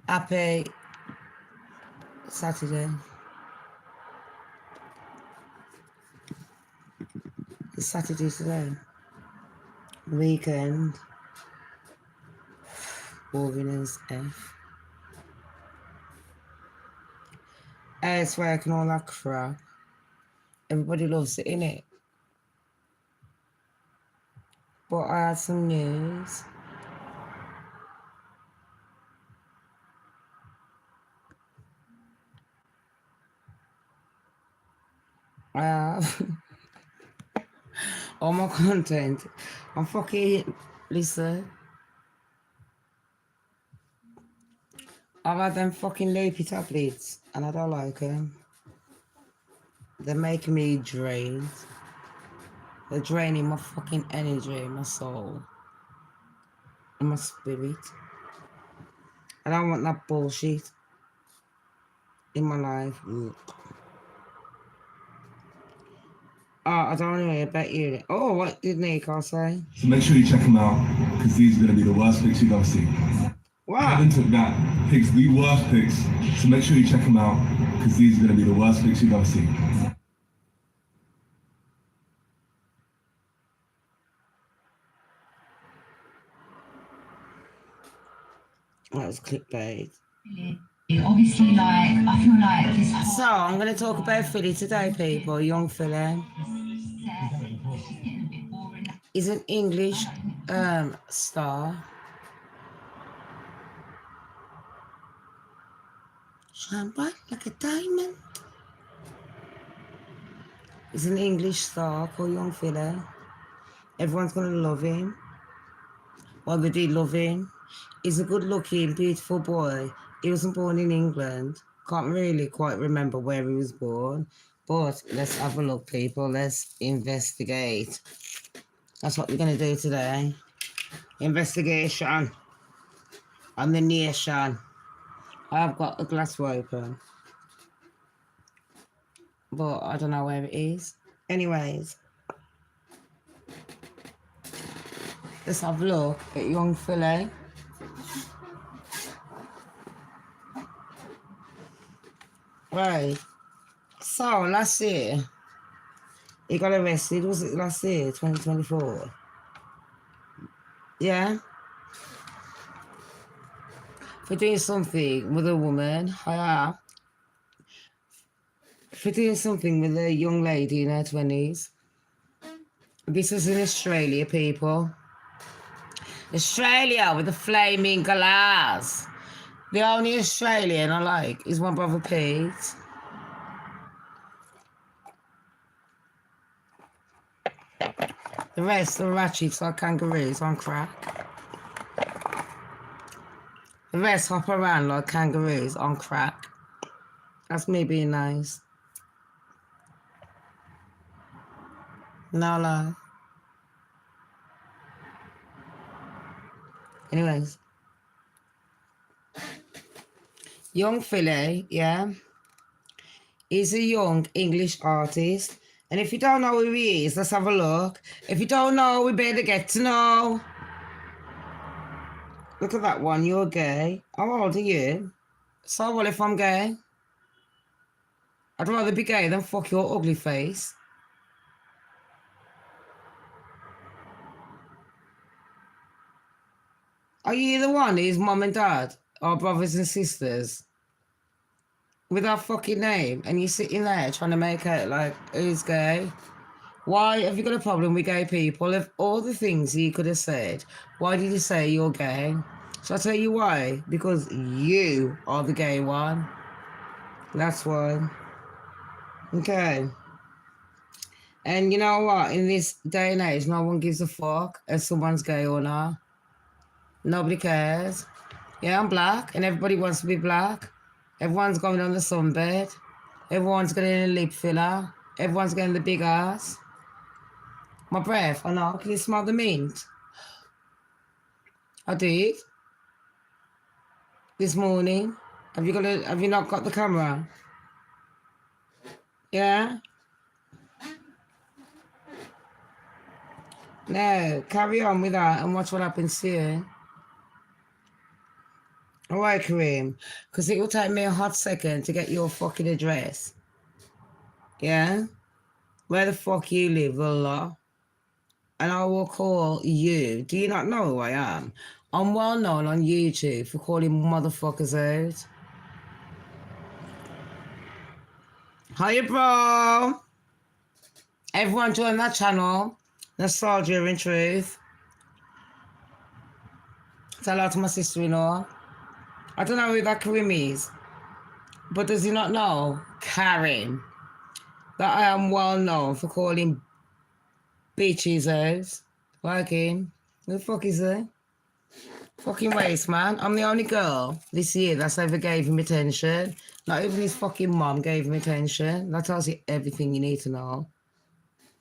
Happy Saturday. It's Saturday today. Weekend. Boring as F. Housework and all that crap. Everybody loves it, innit? But I had some news. I have all my content. I'm fucking, listen. I've had them fucking loopy tablets and I don't like them. They're making me drained. They're draining my fucking energy, my soul, and my spirit. I don't want that bullshit in my life. Oh, I don't want to hear about you. Oh, what did Nico say? So make sure you check them out, because these are going to be the worst pics you've ever seen. What? Kevin took that. Pics, the worst pics. So make sure you check them out, because these are going to be the worst pics you've ever seen. That was clickbait. Obviously, like, I feel like this whole... So, I'm going to talk about Philly today, people. Young Philly. He's an English star. Shine bright like a diamond. He's an English star called Young Philly. Everyone's going to love him. Well, they did love him. He's a good-looking, beautiful boy. He wasn't born in England. Can't really quite remember where he was born. But let's have a look, people. Let's investigate. That's what we're going to do today. Investigation on the nation. I've got a glass open, but I don't know where it is. Anyways, let's have a look at Young Philly. Right. So, last year, he got arrested. Was it last year, 2024? Yeah? For doing something with a woman. For doing something with a young lady in her 20s. This was in Australia, people. Australia with the flaming GALAS. The only Australian I like is my brother Pete. The rest are ratchets like kangaroos on crack. The rest hop around like kangaroos on crack. That's me being nice. No lie. Anyways. Young Philly, yeah. He's a young English artist. And if you don't know who he is, let's have a look. If you don't know, we better get to know. Look at that one, you're gay. How old are you? So what if I'm gay? I'd rather be gay than fuck your ugly face. Are you the one whose mum and dad are brothers and sisters? With our fucking name, and you're sitting there trying to make out like who's gay? Why have you got a problem with gay people? Of all the things you could have said, why did you say you're gay? So I'll tell you why. Because you are the gay one. That's why. Okay. And you know what? In this day and age, no one gives a fuck if someone's gay or not. Nobody cares. Yeah, I'm black, and everybody wants to be black. Everyone's going on the sunbed. Everyone's getting a lip filler. Everyone's getting the big ass. My breath, I know. Can you smell the mint? I did. This morning. Have you not got the camera? Yeah? No, carry on with that and watch what happens to you. All right, Kareem. Because it will take me a hot second to get your fucking address. Yeah? Where the fuck you live, Allah? And I will call you. Do you not know who I am? I'm well known on YouTube for calling motherfuckers out. Hiya, bro. Everyone join that channel. Nostalgia in Truth. Tell out to my sister-in-law. I don't know who that Karim is, but does he not know, Karen, that I am well known for calling bitches out? Like him. Who the fuck is he? Fucking waste, man. I'm the only girl this year that's ever gave him attention. Not even his fucking mom gave him attention. That tells you everything you need to know.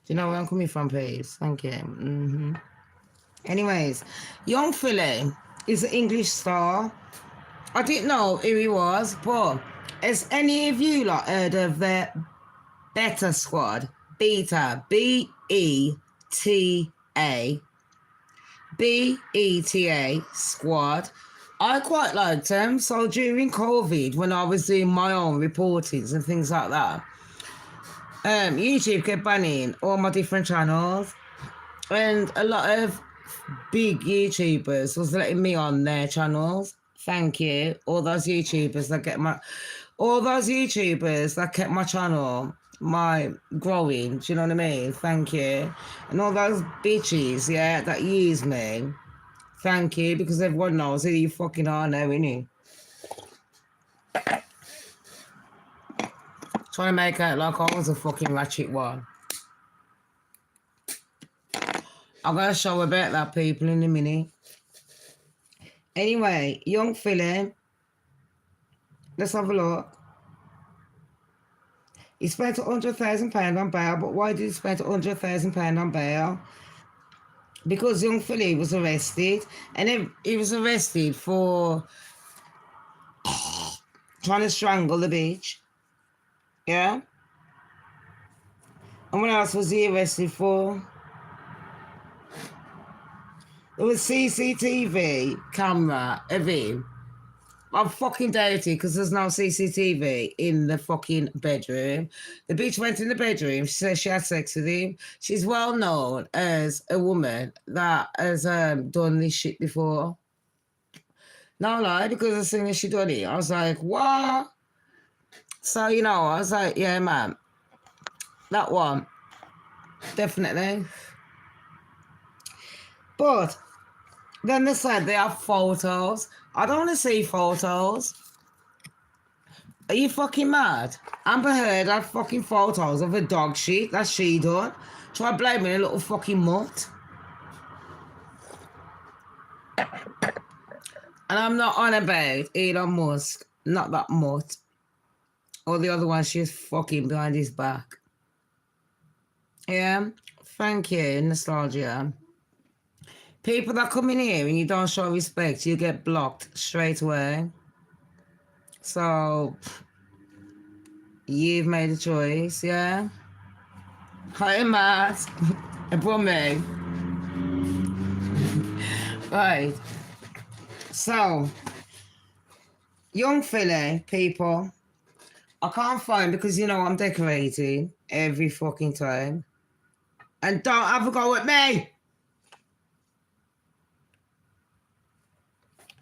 Do you know where I'm coming from, please? Thank you. Anyways, young Philly is an English star. I didn't know who he was, but has any of you lot heard of the Beta Squad? Beta, B-E-T-A. B-E-T-A Squad. I quite liked them. So during COVID, when I was doing my own reportings and things like that, YouTube kept banning all my different channels. And a lot of big YouTubers was letting me on their channels. Thank you. All those YouTubers that kept my channel growing, do you know what I mean? Thank you. And all those bitches, yeah, that use me. Thank you, because everyone knows who you fucking are now, innit? Trying to make out like I was a fucking ratchet one. I'm going to show about that, people, in a minute. Anyway, young Philly. Let's have a look. He spent £100,000 on bail, but why did he spend £100,000 on bail? Because young Philly was arrested, and he was arrested for trying to strangle the bitch. Yeah? And what else was he arrested for? There was CCTV camera of him. I'm fucking doubting because there's no CCTV in the fucking bedroom. The bitch went in the bedroom. She said she had sex with him. She's well known as a woman that has done this shit before. No lie, because as soon as she done it, I was like, what? So, you know, I was like, yeah, man. That one. Definitely. But then they said they have photos. I don't want to see photos. Are you fucking mad? Amber Heard had fucking photos of a dog shit that she done. Try blaming a little fucking mutt. And I'm not on about Elon Musk. Not that mutt. Or the other one, she's fucking behind his back. Yeah? Thank you, nostalgia. People that come in here and you don't show respect, you get blocked straight away. So, you've made a choice, yeah? Hi, Matt. Brummy. Right. So, young Philly, people, I can't find, because you know I'm decorating every fucking time. And don't have a go at me!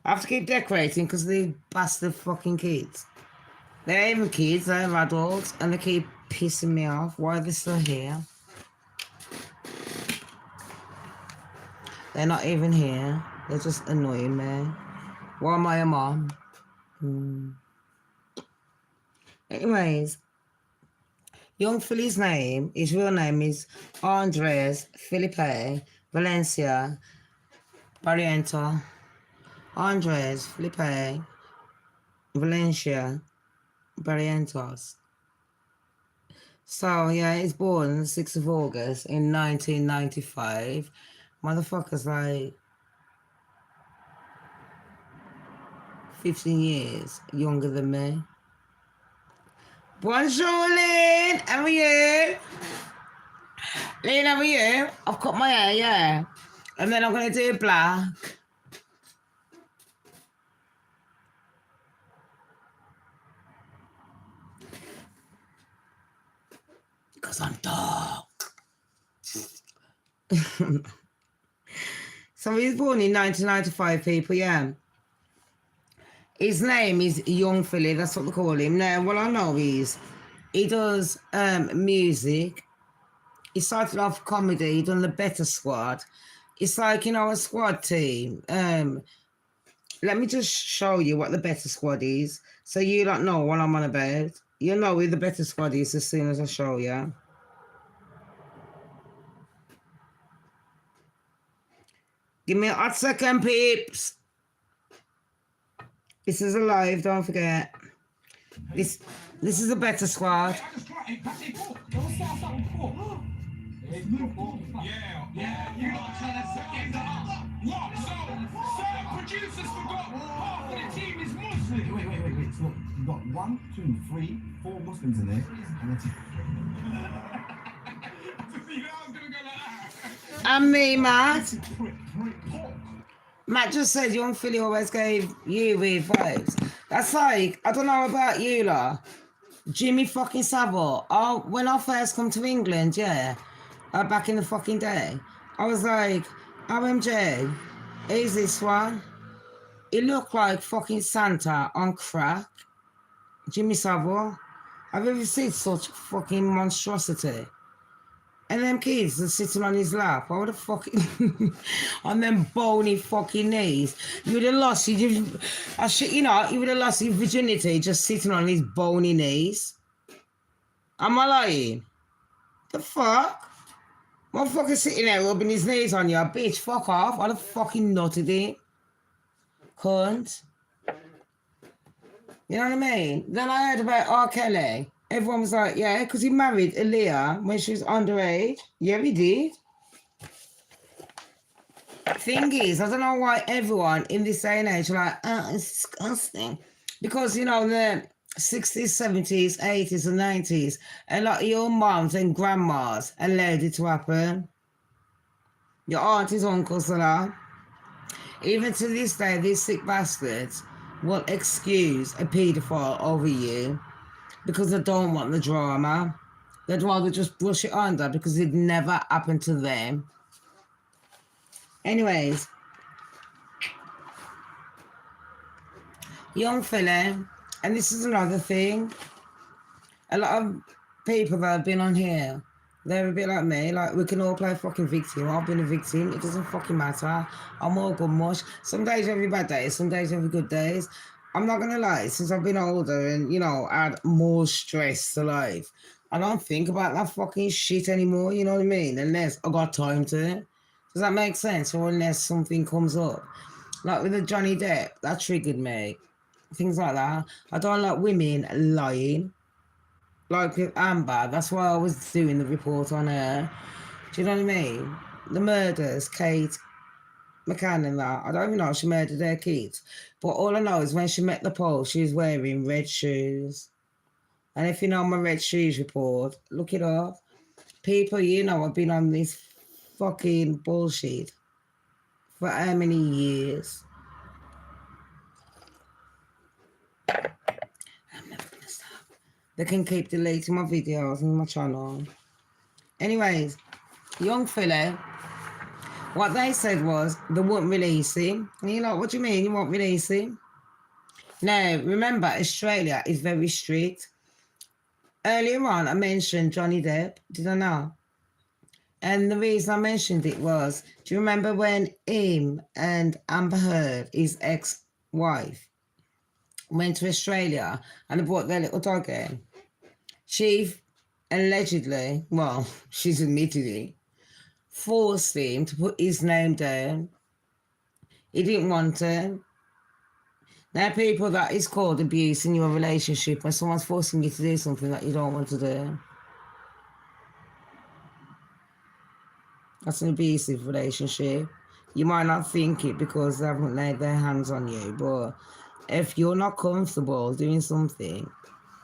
I have to keep decorating because these bastard fucking kids. They're even kids, they're adults, and they keep pissing me off. Why are they still here? They're not even here. They're just annoying me. Why am I a mom? Anyways, young Philly's name, his real name is Andres Felipe Valencia Barriento. Andres Felipe Valencia Barrientos. So, yeah, he's born the 6th of August in 1995. Motherfucker's like 15 years younger than me. Bonjour, Lynn. How are you? Lynn, how are you? I've cut my hair, yeah. And then I'm going to do black. because I'm dark. So he was born in 1995, people, yeah. His name is Young Philly, that's what they call him. Now, what I know is he does music. He started off comedy, he done the Better Squad. It's like, you know, a squad team. Let me just show you what the Better Squad is, so you don't know what I'm on about. You'll know who the Better Squad is as soon as I show you. Give me a hot second, peeps. This is a live, don't forget. This is a Better Squad. Yeah, you lot tell us to give that up. What? So, certain producers forgot half of the team is Muslim. Wait. So you've got 1, 2, 3, 4 Muslims in there. And that's And me, Matt. Matt just said Young Philly always gave you weird vibes. That's like, I don't know about you lot. Jimmy fucking Savile. Oh, when I first come to England, yeah, back in the fucking day, I was like, OMG, who's this one? He looked like fucking Santa on crack. Jimmy Savile. I've ever seen such fucking monstrosity. And them kids are sitting on his lap. I would have fucking on them bony fucking knees. You would have lost you would have lost your virginity just sitting on his bony knees. Am I lying? The fuck? Motherfucker sitting there rubbing his knees on you, bitch, fuck off. I'd have fucking nutted it. Cunt. You know what I mean? Then I heard about R. Kelly. Everyone was like, yeah, because he married Aaliyah when she was underage. Yeah, he did. Thing is, I don't know why everyone in this day and age are like, oh, it's disgusting. Because, you know, in the 60s, 70s, 80s, and 90s, a lot of your moms and grandmas allowed it to happen. Your aunties, uncles, and all. Even to this day, these sick bastards will excuse a paedophile over you because they don't want the drama. They'd rather just brush it under because it never happened to them. Anyways, Young Philly, and this is another thing. A lot of people that have been on here, they're a bit like me. Like, we can all play fucking victim. I've been a victim. It doesn't fucking matter. I'm all good mush. Some days you have your bad days. Some days you have your good days. I'm not going to lie. Since I've been older and, you know, had more stress to life, I don't think about that fucking shit anymore. You know what I mean? Unless I got time to. Does that make sense? Or unless something comes up. Like with the Johnny Depp, that triggered me. Things like that. I don't like women lying. Like with Amber, that's why I was doing the report on her. Do you know what I mean? The murders, Kate McCann and that. I don't even know if she murdered their kids. But all I know is when she met the pole, she was wearing red shoes. And if you know my red shoes report, look it up. People, you know, I've been on this fucking bullshit for how many years? I'm never gonna stop. They can keep deleting my videos on my channel. Anyways, Young Philly, what they said was they wouldn't release him. And you're like, what do you mean you won't release him? Now, remember, Australia is very strict. Earlier on, I mentioned Johnny Depp. Did I know? And the reason I mentioned it was, do you remember when him and Amber Heard, his ex-wife, went to Australia and they brought their little dog in? She allegedly, well, she's admitted it, forced him to put his name down. He didn't want to. Now, people, that is called abuse in your relationship when someone's forcing you to do something that you don't want to do. That's an abusive relationship. You might not think it because they haven't laid their hands on you, but if you're not comfortable doing something,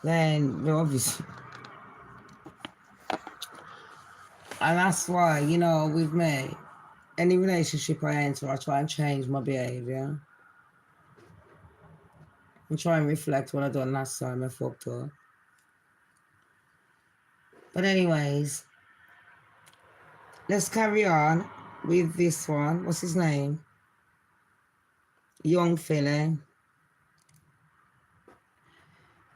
then you're obviously... And that's why, you know, with me, any relationship I enter, I try and change my behaviour. And try and reflect what I done last time I fucked up. But anyways, let's carry on with this one. What's his name? Young Philly.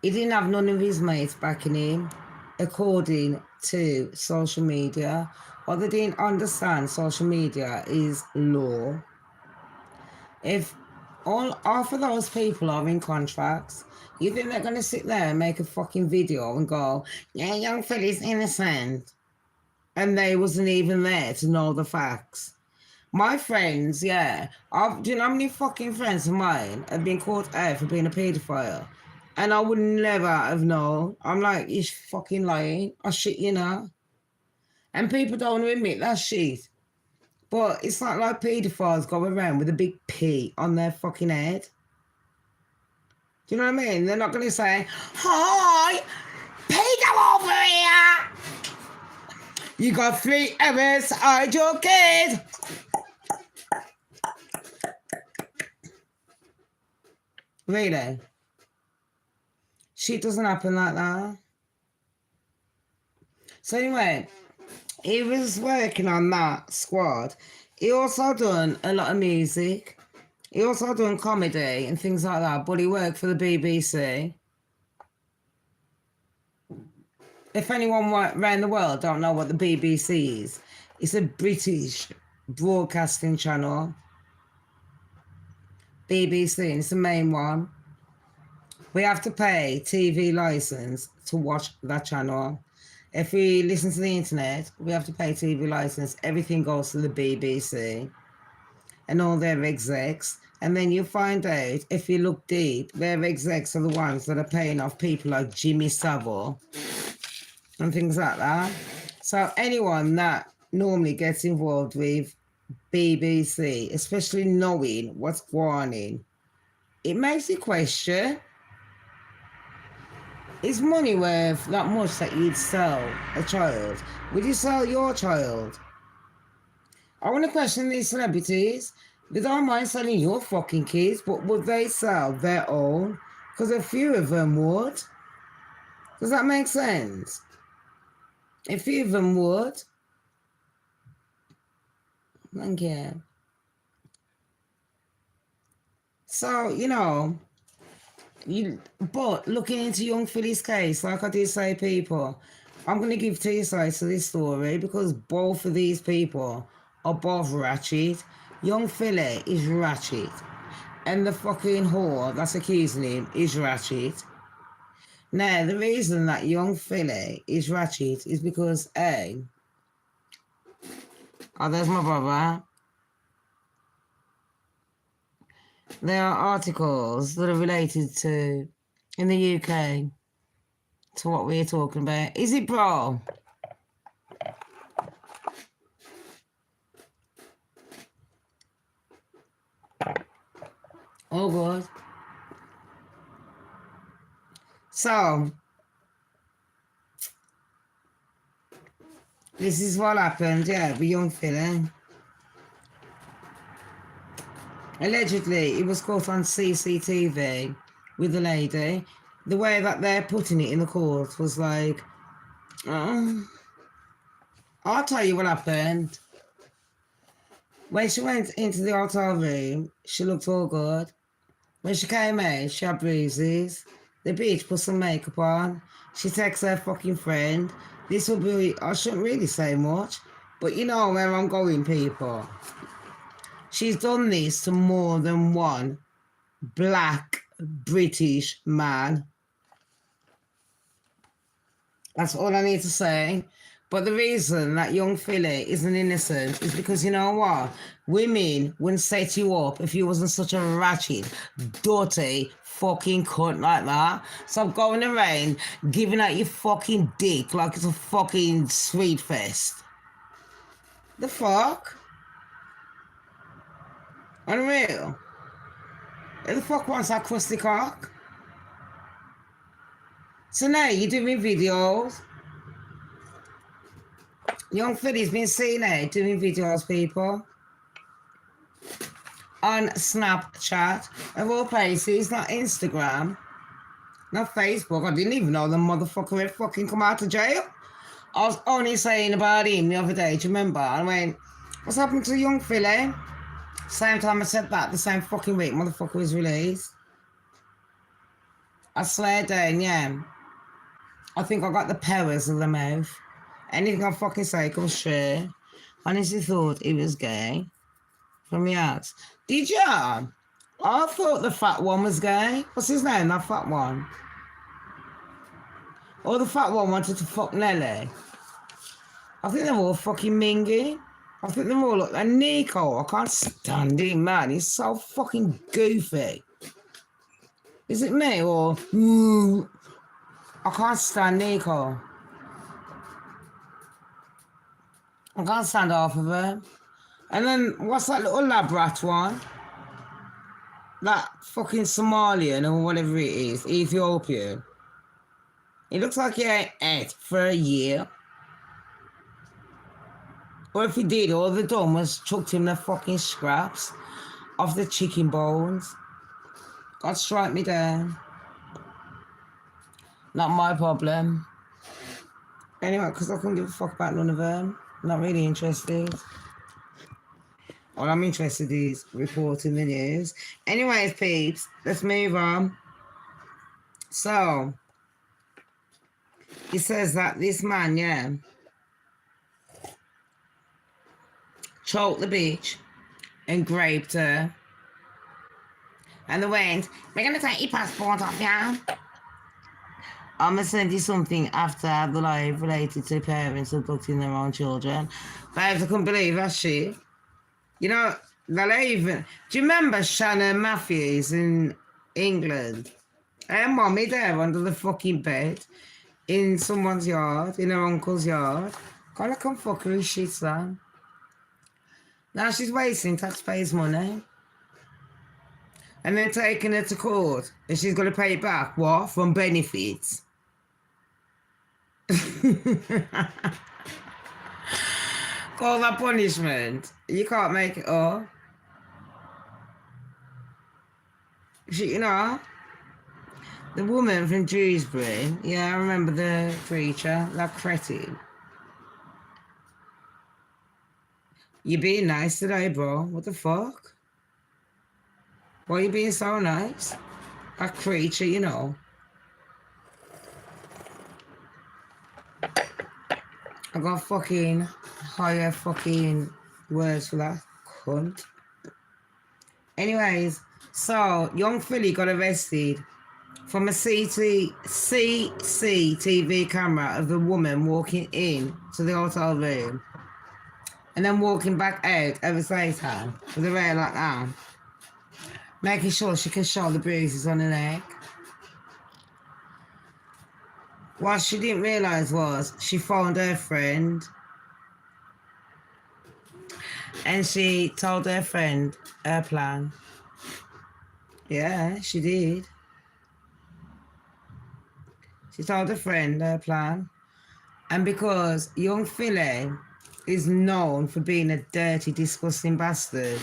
He didn't have none of his mates backing him, according to social media. What they didn't understand, social media is law. If half of those people are in contracts, you think they're going to sit there and make a fucking video and go, yeah, Young Philly's innocent. And they wasn't even there to know the facts. My friends, yeah. Do you know how many fucking friends of mine have been caught out for being a paedophile? And I would never have known. I'm like, you're fucking lying. I shit, you know. And people don't want to admit that shit. But it's not like paedophiles go around with a big P on their fucking head. Do you know what I mean? They're not going to say, hi, pedo over here. You got 3 hours to hide your kid. Really? Shit doesn't happen like that. So anyway, he was working on that squad. He also done a lot of music. He also done comedy and things like that, but he worked for the BBC. If anyone around the world don't know what the BBC is, it's a British broadcasting channel. BBC, and it's the main one. We have to pay TV license to watch that channel. If we listen to the internet, we have to pay TV license. Everything goes to the BBC and all their execs. And then you find out, if you look deep, their execs are the ones that are paying off people like Jimmy Savile and things like that. So anyone that normally gets involved with BBC, especially knowing what's going on, it makes you question, is money worth that much that you'd sell a child? Would you sell your child? I want to question these celebrities. They don't mind selling your fucking kids, but would they sell their own? Because a few of them would. Does that make sense? A few of them would. Thank you. So, you know, but looking into Young Philly's case, like I did say, people, I'm going to give 2 sides to this story because both of these people are both ratchet. Young Philly is ratchet. And the fucking whore that's accusing him is ratchet. Now, the reason that Young Philly is ratchet is because, A, oh, there's my brother. There are articles that are related to, in the UK, to what we're talking about. Is it, bro? Oh, God. So, this is what happened, yeah, with Young Philly. Allegedly, it was caught on CCTV with the lady. The way that they're putting it in the court was like, I'll tell you what happened. When she went into the hotel room, she looked all good. When she came out, she had bruises. The bitch put some makeup on. She texts her fucking friend. This will be, I shouldn't really say much, but you know where I'm going, people. She's done this to more than one black British man. That's all I need to say. But the reason that Young Philly isn't innocent is because, you know what? Women wouldn't set you up if you wasn't such a ratchet, dirty, fucking cunt like that. Stop going around giving out your fucking dick like it's a fucking sweet fest. The fuck? Unreal. Who the fuck wants that crusty cock? So now you're doing videos. Young Philly's been seen out doing videos, people. On Snapchat, of all places, not Instagram, not Facebook. I didn't even know the motherfucker had fucking come out of jail. I was only saying about him the other day, do you remember? I went, what's happened to young Philly? Same time I said that, the same fucking week, motherfucker was released. I swear down, yeah. I think I got the powers of the mouth. Anything I fucking say comes true. Honestly thought he was gay. From the arts. Did you? I thought the fat one was gay. What's his name, that fat one? Or the fat one wanted to fuck Nelly. I think they're all fucking mingy. I think they're all like, and Nico, I can't stand him, man. He's so fucking goofy. Is it me or... I can't stand Nico. I can't stand half of him. And then, what's that little lab rat one? That fucking Somalian or whatever it is, Ethiopian. He looks like he ain't ate for a year. Or if he did, all they done was chucked him the fucking scraps off the chicken bones. God strike me down. Not my problem. Anyway, because I couldn't give a fuck about none of them. Not really interested. All I'm interested is reporting the news. Anyways, peeps, let's move on. So, it says that this man, yeah, choked the bitch and raped her. And they went, we're going to take your passport off now. I'm going to send you something after the live related to parents abducting their own children. Babes, I couldn't believe that shit. You know, they'll even... Do you remember Shannon Matthews in England? Her mommy there under the fucking bed in someone's yard, in her uncle's yard. God, look how fuckery shit's that. Now she's wasting taxpayers' money. And then taking her to court. And she's got to pay it back, what? From benefits. Call that punishment. You can't make it up. You know, the woman from Dewsbury, yeah, I remember the preacher, that cretin. You being nice today, bro. What the fuck? Why are you being so nice? That creature, you know. I got fucking higher fucking words for that cunt. Anyways, so young Philly got arrested from a CCTV camera of the woman walking in to the hotel room and then walking back out of the later with her hair like that, making sure she can show the bruises on her neck. What she didn't realise was she phoned her friend and she told her friend her plan. Yeah, she did. She told her friend her plan. And because young Philly is known for being a dirty, disgusting bastard,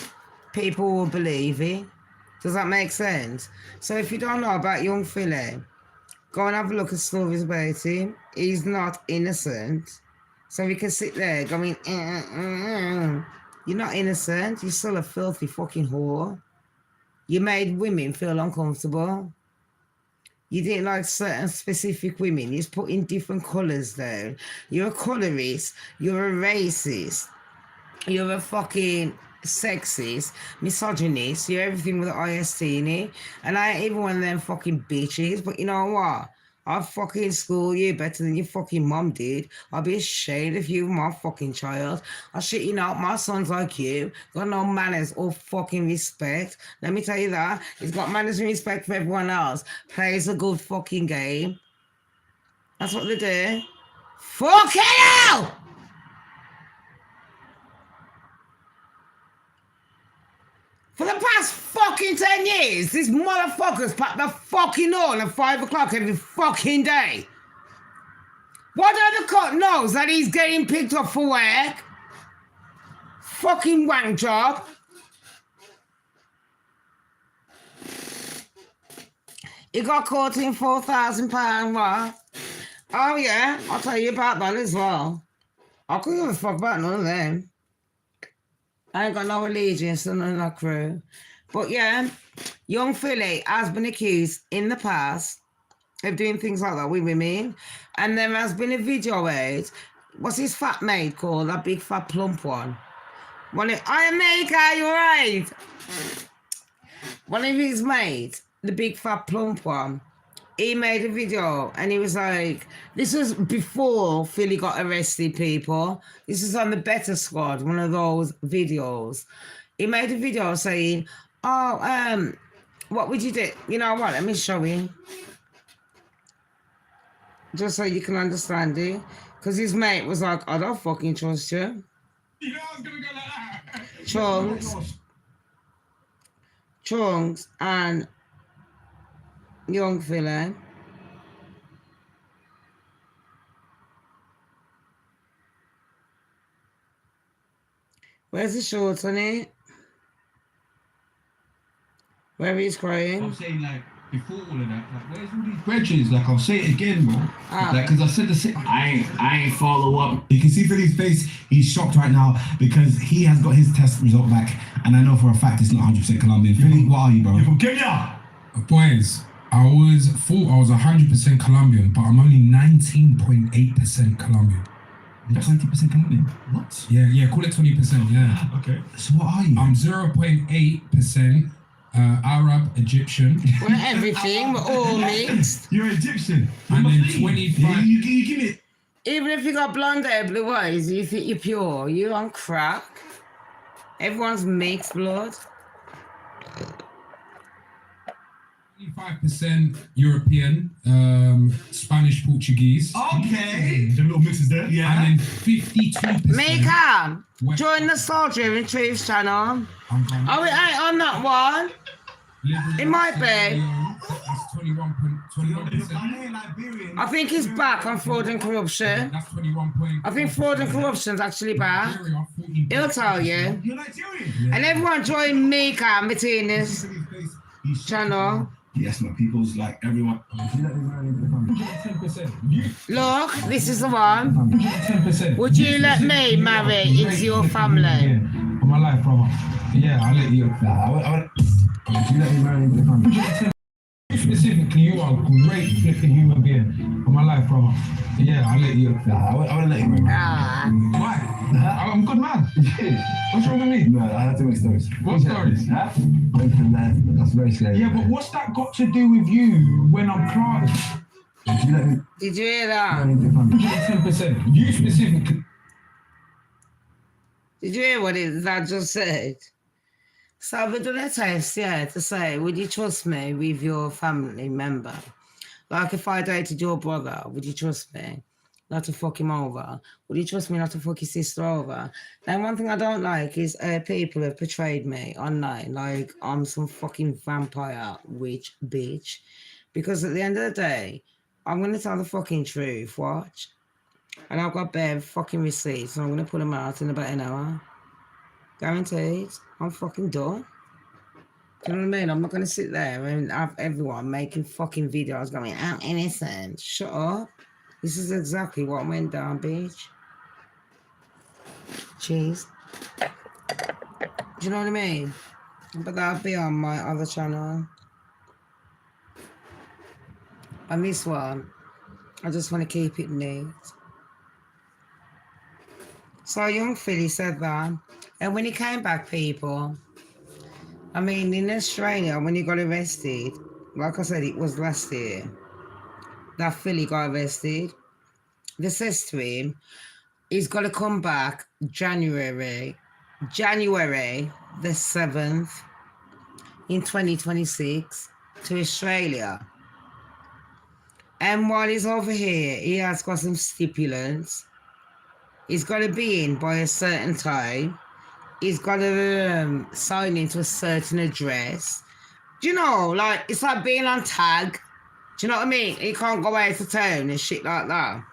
people will believe it. Does that make sense? So if you don't know about young Philly, go and have a look at stories about him. He's not innocent. So we can sit there going, You're not innocent. You're still a filthy fucking whore. You made women feel uncomfortable. You didn't like certain specific women. You're putting different colours down. You're a colourist. You're a racist. You're a fucking sexist, misogynist. You're everything with an IST in it. And I ain't even one of them fucking bitches. But you know what? I'll fucking school you better than your fucking mom did. I'll be ashamed of you, my fucking child. I'll shit you out. My son's like you. Got no manners or fucking respect. Let me tell you that. He's got manners and respect for everyone else. Plays a good fucking game. That's what they do. Fucking hell! For the past fucking 10 years, this motherfucker's packed the fucking horn at 5 o'clock every fucking day. What other cunt knows that he's getting picked up for work? Fucking wank job. He got caught in £4,000 what? Oh yeah, I'll tell you about that as well. I couldn't give a fuck about none of them. I ain't got no allegiance to none of that crew. But yeah, young Philly has been accused in the past of doing things like that with women. And there has been a video out. What's his fat mate called? That big fat plump one. I make you right. One of his mates, the big fat plump one, he made a video and he was like, this was before Philly got arrested, people. This is on the Better Squad, one of those videos. He made a video saying, oh, what would you do? You know what? Let me show you. Just so you can understand it. Because his mate was like, I don't fucking trust you. You know I was gonna go like that. Chunks and young Philly. Where's the shorts on it? Where he's crying? I'm saying like before all of that, like where's all these bridges? Like I'll say it again, bro. Like because I said the same. I ain't follow up. You can see Philly's face, he's shocked right now because he has got his test result back, and I know for a fact it's not 100% Colombian. Philly, what are you, bro? You're from Kenya. Boys, I thought I was 100% Colombian, but I'm only 19.8% Colombian. You're 20% Colombian? What? Yeah, call it 20%, yeah. Okay. So what are you? I'm 0.8% Arab, Egyptian. We're everything, we're all mixed. You're Egyptian. And then 25. Yeah, you give it. Even if you got blonde hair, blue eyes, you think you're pure. You're on crack. Everyone's mixed blood. 25% European, Spanish, Portugueze. Okay. The little mixes there. Yeah. And then 52%. Mika, West- join the Soldier and Truth channel. I'm going- Oh, it ain't on that one. Liberal It might be. That's 21%. I think he's back on fraud and corruption. That's 21. I think fraud and corruption's actually back. Nigeria, 14%. He'll tell you. You're Nigerian. And everyone join Mika and Martinez He's channel. Yes, my people's like everyone. 10%. Look, this is the one. 10%. Would you let me marry into your family? Yeah, for my life, brother. Yeah, I'll let you. Would you let me marry into the family? Specifically, you are a great flipping human being. For my life, brother. Yeah, I'll let you. I wouldn't let you marry. Ah. Why? I'm a good man. What's wrong with me? No, I have too many stories. What stories? Huh? That's very scary. Yeah, but what's that got to do with you when I'm crying? Would you let me Did you hear that? marry into the family? 10%. You specifically. Did you hear what that just said? So we're doing a test, yeah, to say, would you trust me with your family member? Like if I dated your brother, would you trust me not to fuck him over? Would you trust me not to fuck his sister over? And one thing I don't like is people have portrayed me online like I'm some fucking vampire witch bitch. Because at the end of the day, I'm going to tell the fucking truth, watch. And I've got bare fucking receipts and I'm going to put them out in about an hour. Guaranteed. I'm fucking done. Do you know what I mean? I'm not going to sit there and have everyone making fucking videos going, I'm innocent. Shut up. This is exactly what went down, bitch. Cheese. Do you know what I mean? But that'll be on my other channel. On this one, I just want to keep it neat. So young Philly said that. And when he came back, people, I mean, in Australia, when he got arrested, like I said, it was last year, that Philly got arrested. They says to him, he's got to come back January the 7th in 2026 to Australia. And while he's over here, he has got some stipulants. He's got to be in by a certain time. He's got to sign into a certain address. Do you know, like, it's like being on tag. Do you know what I mean? He can't go out of town and shit like that.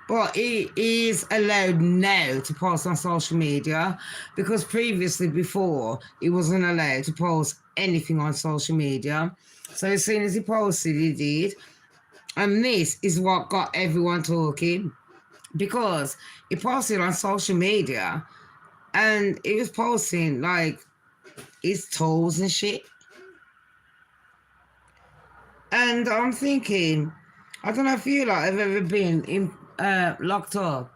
But he is allowed now to post on social media because previously, before, he wasn't allowed to post anything on social media. So as soon as he posted, he did. And this is what got everyone talking because he posted on social media and he was posting like his toes and shit. And I'm thinking, I don't know if you like have ever been in locked up.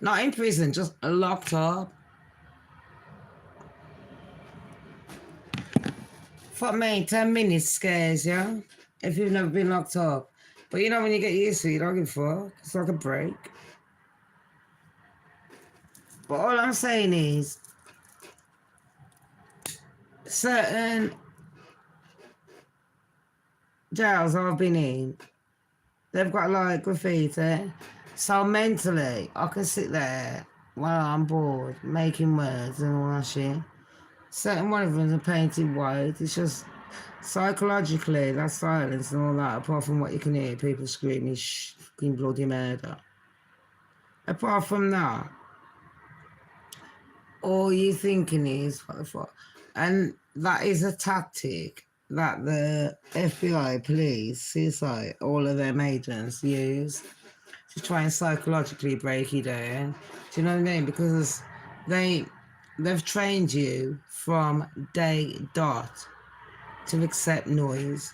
Not in prison, just locked up. For me, 10 minutes scares you if you've never been locked up. But you know when you get used to it, you don't give a fuck. It's like a break. But all I'm saying is, certain jails I've been in, they've got like graffiti. So mentally, I can sit there while I'm bored, making words and all that shit. Certain one of them are painted white. It's just psychologically, that's silence and all that, apart from what you can hear, people screaming fucking bloody murder. Apart from that, all you're thinking is, what the fuck? And that is a tactic that the FBI, police, CSI, all of their agents use to try and psychologically break you down. Do you know what I mean? Because they've trained you from day dot to accept noise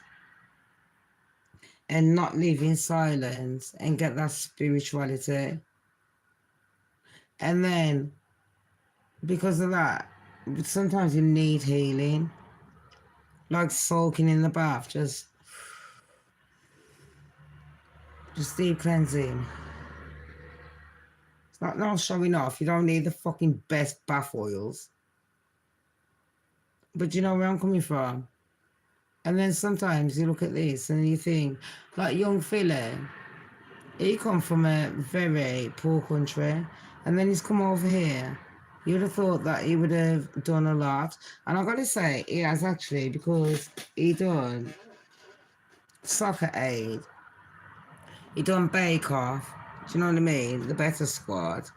and not live in silence and get that spirituality. And then, because of that, sometimes you need healing, like soaking in the bath, just deep cleansing. It's not no showing off. You don't need the fucking best bath oils. But you know where I'm coming from? And then sometimes you look at this and you think, like young Philly, he come from a very poor country, and then he's come over here. You'd have thought that he would have done a lot. And I've got to say, he has actually, because he done soccer aid, he done Bake Off, do you know what I mean? The Better Squad,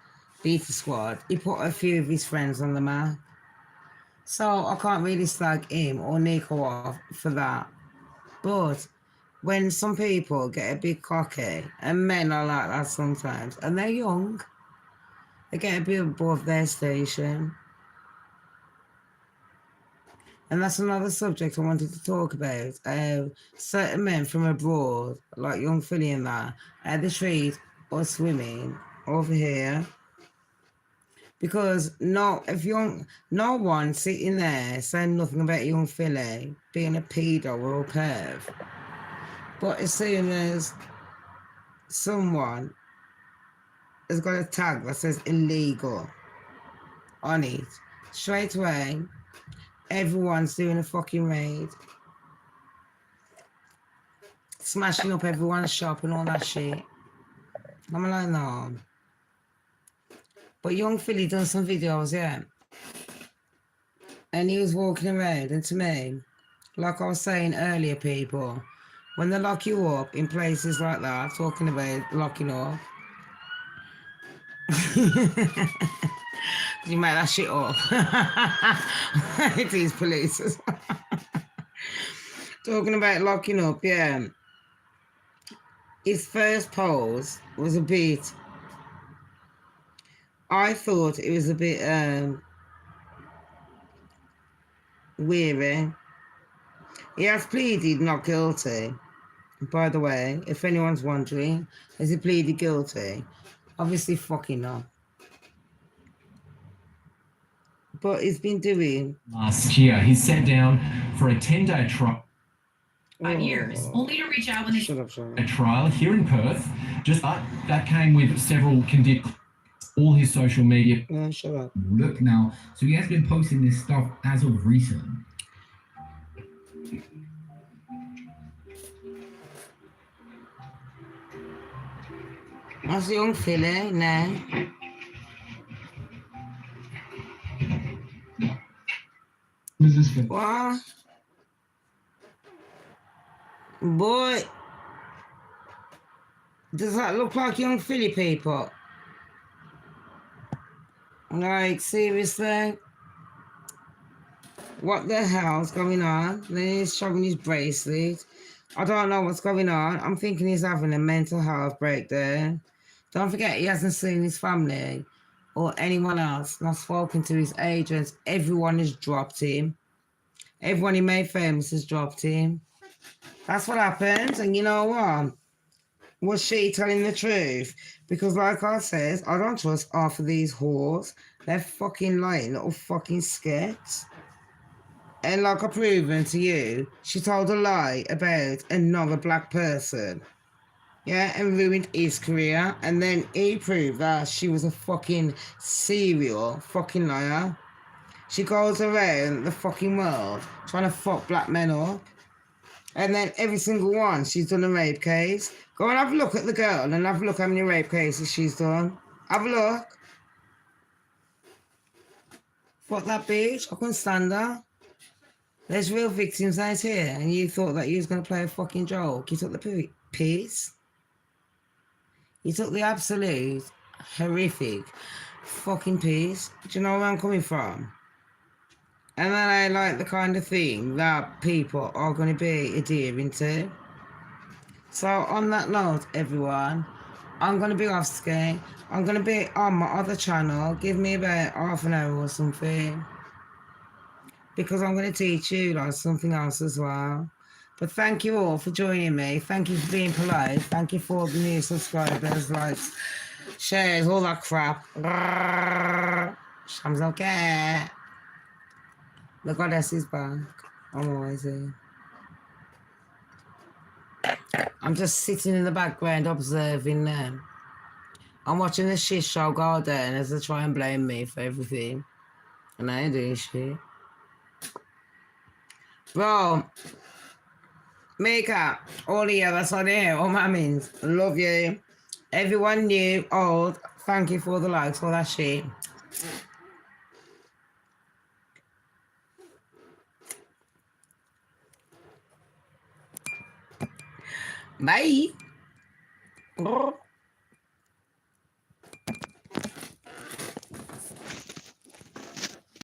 Beta Squad. He put a few of his friends on the map. So I can't really slag him or Nico off for that. But when some people get a bit cocky, and men are like that sometimes, and they're young, they get a bit above their station. And that's another subject I wanted to talk about. Certain men from abroad, like young Philly and that, at the street or swimming over here. Because no one sitting there saying nothing about young Philly being a pedo or a perv. But as soon as someone has got a tag that says illegal on it, straight away, everyone's doing a fucking raid. Smashing up everyone's shop and all that shit. I'm like, no. But young Philly done some videos, yeah. And he was walking around, and to me, like I was saying earlier, people, when they lock you up in places like that, talking about locking up, you make that shit up. It is police. Talking about locking up, yeah. His first pose was a bit, I thought it was a bit weary. He has pleaded not guilty. By the way, if anyone's wondering, has he pleaded guilty? Obviously fucking not. But he's been doing... Last year, he's sat down for a 10-day trial. 5 years, only to reach out when they... Shut up, A trial here in Perth. Just that came with several conditions. All his social media. Yeah, shut up. Look now, so he has been posting this stuff as of recent. That's young Philly now. What is this for? What? Boy, does that look like young Philly people? Like, seriously? What the hell's going on? Then he's showing his bracelet. I don't know what's going on. I'm thinking he's having a mental health breakdown. Don't forget, he hasn't seen his family or anyone else, not spoken to his agents. Everyone has dropped him. Everyone he made famous has dropped him. That's what happens. And you know what? Was she telling the truth? Because like I says, I don't trust half of these whores. They're fucking lying little fucking skits. And like I've proven to you, she told a lie about another black person. Yeah, and ruined his career. And then he proved that she was a fucking serial fucking liar. She goes around the fucking world trying to fuck black men up. And then every single one, she's done a rape case. Go and have a look at the girl and have a look how many rape cases she's done. Have a look. Fuck that bitch. I couldn't stand her. There's real victims out here, and you thought that you was going to play a fucking joke. You took the piece. You took the absolute horrific fucking piece. Do you know where I'm coming from? And then I like the kind of thing that people are going to be adhering to. So on that note, everyone, I'm going to be off ski. I'm going to be on my other channel. Give me about half an hour or something. Because I'm going to teach you like something else as well. But thank you all for joining me. Thank you for being polite. Thank you for the new subscribers, likes, shares, all that crap. Shamz don't care. The goddess is back. I'm always here. I'm just sitting in the background observing them. I'm watching the shit show go down as they try and blame me for everything. And I ain't doing shit. Bro, Mika, all the others on here, all my means, love you. Everyone new, old, thank you for the likes, all that shit. Bye.